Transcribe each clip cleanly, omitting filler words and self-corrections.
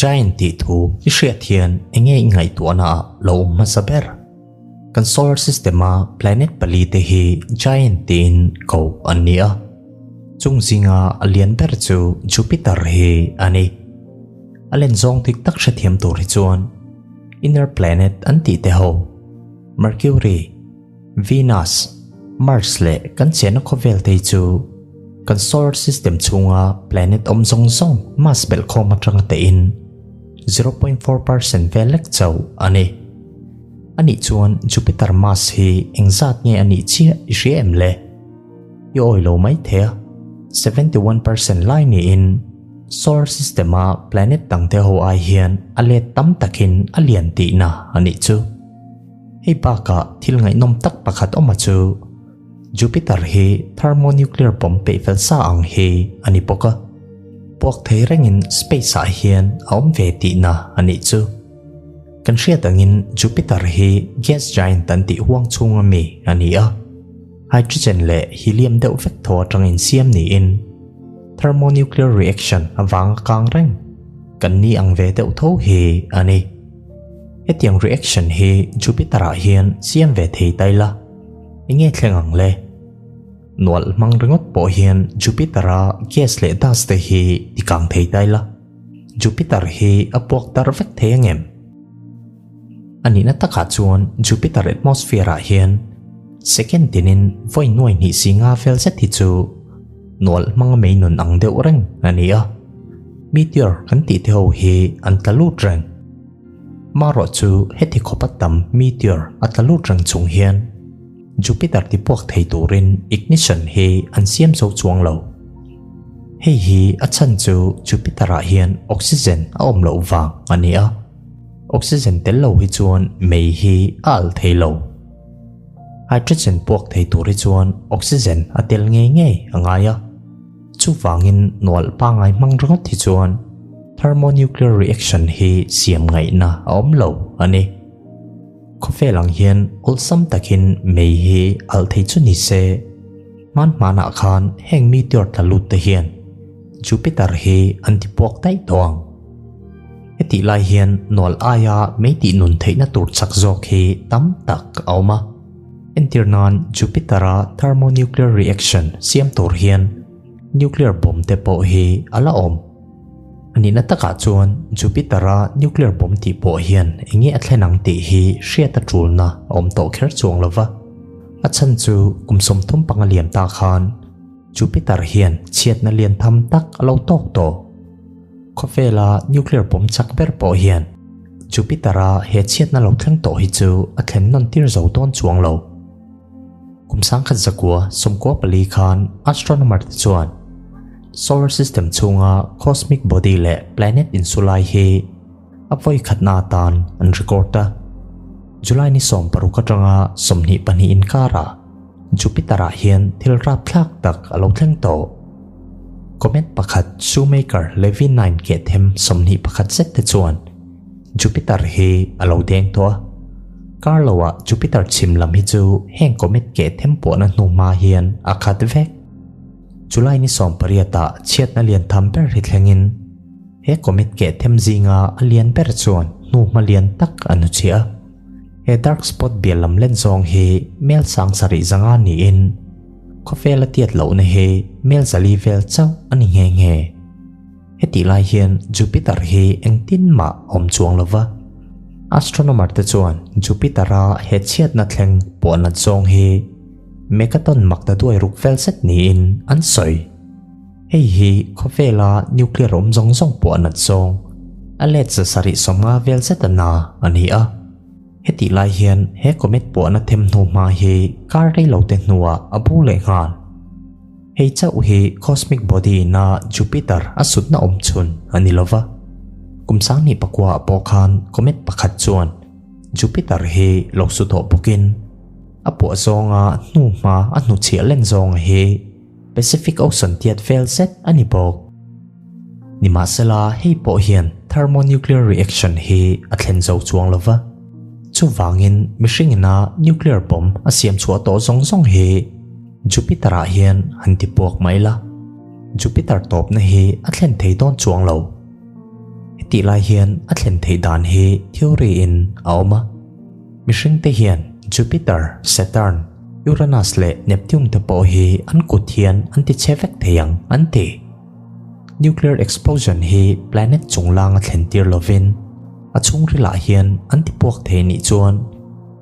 giant ti thu i hriat hian enge ngai tuana lo ma saber kan solar system a planet pali te hi giant tin ko ania chung zinga alien ber chu Jupiter hi ani alen zong tik tak sha thiam tur hi chuan inner planet an ti te ho Mercury, Venus, Mars le kan chena khovel te chu kan solar system chunga planet zong zong mass bel khoma tang te in 0.4% velek chau ani chuan Jupiter mass hi engzat nge ani chia riem le yo oilo mai the 71% lai ni in solar system a planet tang te ho ai hian ale tam takin alian ti na ani chu hei baka thil ngai nom tak pakhat oma chu Jupiter hi thermonuclear bomb pe fel sa ang hi ani poka pok thei rengin space a hian aom ve ti na ani chu kan hriat angin Jupiter hi gas giant tan ti huang chunga mi ani a hydrogen le helium deuh vek thaw atangin siam ni in thermonuclear reaction awang kang reng kan ni ang ve deuh tho hi ani hetiang reaction hi Jupiter a hian siam ve thei taila enge thlengang le nual mang ringot po hian Jupiter a gas le dust te hi tikang thei taila Jupiter hi apuak tar vek thei angem ani na taka chuan Jupiter atmosphere a hian second tinin voi nuai ni singa fel set hi chu nual mang mei nun ang deuh reng ani a meteor kan ti the ho hi an tlalu reng maro chu heti khopatam meteor atlalu reng chung hian Jupiter ti puak thei turin ignition hi an siam so chuang lo hei hi a chan chu Jupiter a hian oxygen a om lo wang ani a oxygen tel lo hi chuan mei hi al thei lo hydrogen puak thei tur hi chuan oxygen a tel nge nge angaya chu wangin nual pa ngai mang rongot hi chuan thermonuclear reaction hi siam ngai na om lo ani khofelang hian ulsam takin mei hi al thei chu ni se man mana khan heng meteor thalut te hian Jupiter hi anti puak tai tawng heti lai hian nol aya mei ti nun theina tur chak zok hi tam tak auma entirnan Jupiter a thermonuclear reaction siam tur hian nuclear bomb te po hi ala om ani na taka chuan Jupiter a nuclear bomb ti po hian engi athlenang ti hi hriata tulna om to kher chuang lova achan chu kumsom thum pangaliam ta khan Jupiter hian chiat na lian tham tak alo tok to khofela nuclear bomb chak ber po hian Jupiter a he chiat na lo thleng to hi chu athlen non tir zo ton chuang lo kumsang khat zakua somko pali khan astronomer chuan solar system chunga cosmic body le planet insulai hi apoi khatna tan an record ta July ni som paru katanga somni pani inkara Jupiter a hian thilra thlak tak alo thleng to comet pakhat shoemaker levi 9 ke them somni pakhat set te chuan Jupiter hi alo deng to Carlowa Jupiter chimlam hi chu heng comet ke them po na numa hian akhat vek July ni som pariata chiat na lian tham ber hi thlengin he comet ke them zinga alian ber chuan nu malian tak anu chia he dark spot bialam len zong hi mel sang sari zanga ni in khofela tiat lo na he mel zali vel chau ani nge nge heti lai hian Jupiter hi engtin ma om chuang lova astronomer te chuan Jupiter a he chiat na thleng po na zong hi megaton makta duai ruk fel set ni in an soi hei hi khofela nuclear zong zong po na zong alet sa sari somnga vel set na ani a heti lai hian he comet po na them nu ma hi kar rei lo te nuwa abu le ngan hei chau hi cosmic body na Jupiter asut na chun ani lova kumsang ni pakwa apokhan comet pakhat chuan Jupiter hi lo su tho pukin apo zonga nu ma anu chia len zonga hi Pacific Ocean tiat vel set ani pok ni ma sela hei po hian thermonuclear reaction hi athlen zo chuang lova chu wangin mishingina nuclear bomb asiam chua to zong zong hi Jupiter a hian hanti pok maila Jupiter top na hi athlen thei don chuang lo ti lai hian a thlen thei dan hi theory in aoma mihring te hian Jupiter, Saturn, Uranus le Neptune te pawh hi an kut hian an ti chevek theiang an ti nuclear explosion hi planet chunglang a thlen tir lovin a chung rila hian an ti puak thei ni chuan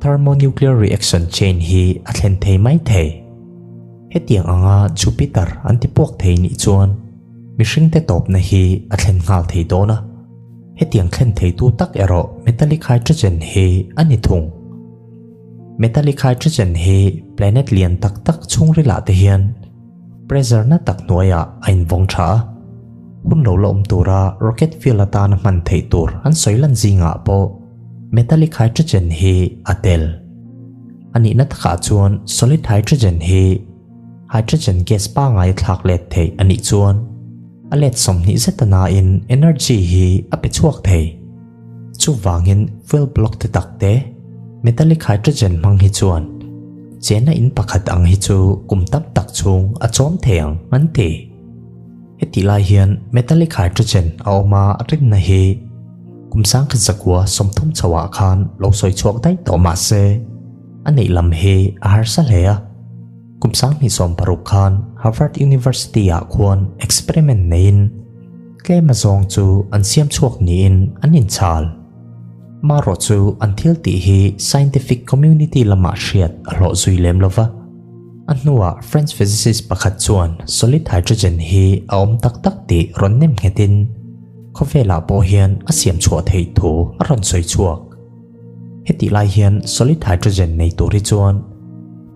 thermonuclear reaction chain hi a thlen thei mai thei hetiang anga Jupiter an ti puak thei ni chuan mihring te top na hi a thlen ngal thei dona hetiang thlen thei tu tak ero metallic hydrogen hi ani thung metallic hydrogen hi planet lian tak tak chung rila te hian pressure na tak noya ain vong tha hun lo lom tura rocket fuel ata na man thei tur an soilan zinga po metallic hydrogen hi atel ani na thakha chuan solid hydrogen hi hydrogen gas pa ngai thlak let thei ani chuan alet somni zetana in energy hi ape chuak thei chu wangin fuel block te takte metallic hydrogen mang hi chuan chena in pakhat ang hi chu kumtap tak chung a chom theang an ti heti lai hian metallic hydrogen aoma rin na hi kumsang khazakwa somthum chawa khan lo soi chuak dai to ma se ani lam hi a har sa leya kumsang ni som paruk khan Harvard University a khon experiment nein klema zong chu an siam chuak ni in anin chal maro chu until ti hi scientific community lama hriat alo zui lem lova annuwa French physicist pakhat chuan solid hydrogen hi aom tak tak ti ron nem ngetin khovela po hian asiam chua thei thu aron soi chuak heti lai hian solid hydrogen nei turi chuan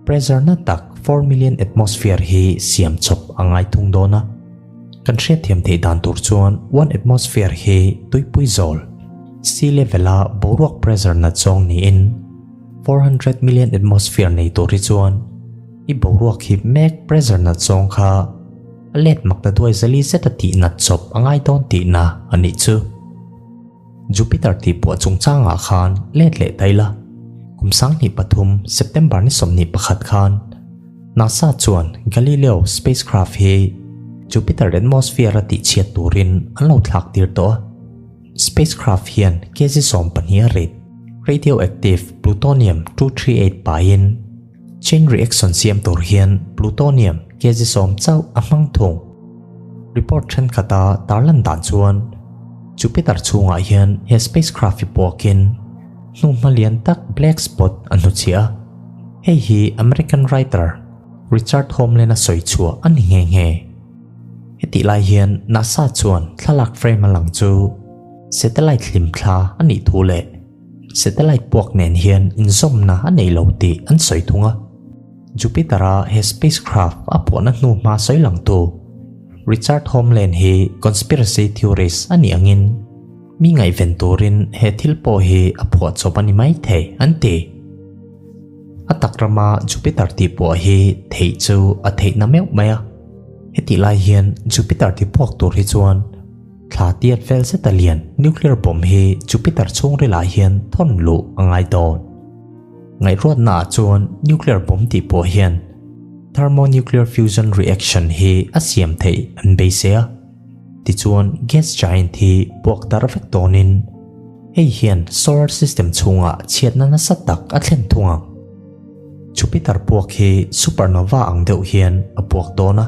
pressure na tak 4 million atmosphere hi siam chop angai thung dona kan hriat thiam thei dan tur chuan 1 atmosphere hi tuipui zol sea level a boruak pressure na chong ni in 400 million atmosphere nei turi chuan i boruak hi mek pressure na chong kha let makta duai zali zeta ti na chop angai don ti na ani chu Jupiter ti po chung changa khan let le taila kumsang ni pathum September ni somni pakhat khan NASA chuan Galileo spacecraft hi Jupiter atmosphere ati chiat turin anlo thlak tir to spacecraft hian kezi som pania rit radioactive plutonium 238 pain chain reaction siam tur hian plutonium kezi som chau amang thung report than khata tarlan dan chuan Jupiter chunga hian he spacecraft ipokin nu malian tak black spot anu chia hei hi American writer Richard Homeland a soi chua an nge heti lai hian NASA chuan thalak frame alang chu satellite lim thla ani thule satellite puak nen hian inzom na anei lo ti an soi thunga Jupiter a he spacecraft apona nu ma soi lang tu Richard Homeland hi conspiracy theorist ani angin mi ngai venturin he thilpo hi apua chopani mai thei anti atakrama Jupiter ti po hi thei chu a thei na meu maya heti lai hian Jupiter ti pok tur hi chuan thla tiat vel se talian nuclear bomb hi Jupiter chung ri la hian thon lu angai don ngai ruat na chuan nuclear bomb ti po hian thermonuclear fusion reaction hi asiam thei an beisia ti chuan gas giant hi pok dar vek tonin hei hian solar system chunga chiatna na satak a thlen thunga Jupiter puak hi supernova ang deuh hian a puak dona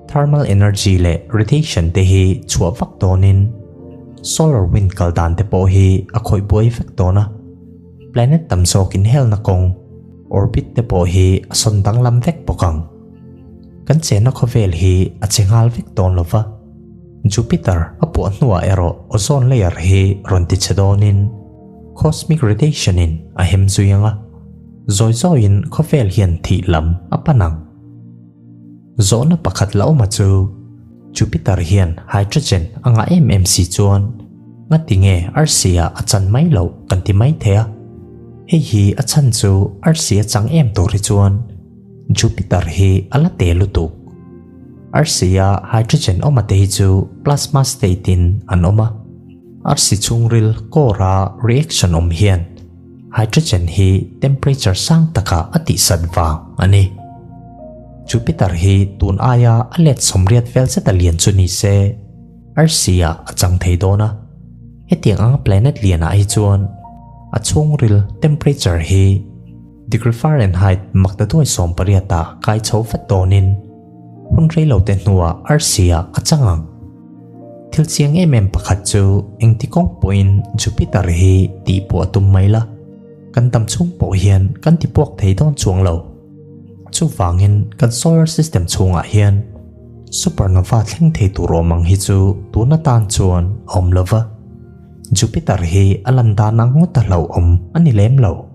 thermal energy le radiation te hi chua vak tonin solar wind kaldan te po hi a khoi boi vek dona planet tamzok in hel na kong orbit te po hi a sondang lam vek pokang kan chena khovel hi a chengal vek ton lova Jupiter a pu nuwa ero ozone layer hi ronti chedonin cosmic radiation in a hem zuyanga zoi in khovel hian thi lam apanang zona pakhat lau ma chu Jupiter hian hydrogen anga mmc chuan ngatinge arsia achan mai lo kanti mai thea hei hi achan chu arsia chang em tori chuan Jupiter hi ala te lutuk arsia hydrogen omate hi chu plasma state in anoma arsi chungril kora reaction hian hydrogen hi temperature sang taka ati sadwang ani Jupiter hi tun aya alet somriat vel se talian chuni se arsia achang thei dona hetiang ang planet lian ai chuan a chung ril temperature hi degree Fahrenheit maktatoi som pariata kai chho fat tonin hun reilo te hnuwa arsia kachangang thil chiang em pakhat chu engtikong point Jupiter hi ti po tum maila kan tam chung po hian kan ti pok thei don chuang lo chu wangin kan solar system chunga hian supernova thleng thei tu romang hi chu tuna tan chuan om lova Jupiter hi alanda nang ngota lo om ani lem lo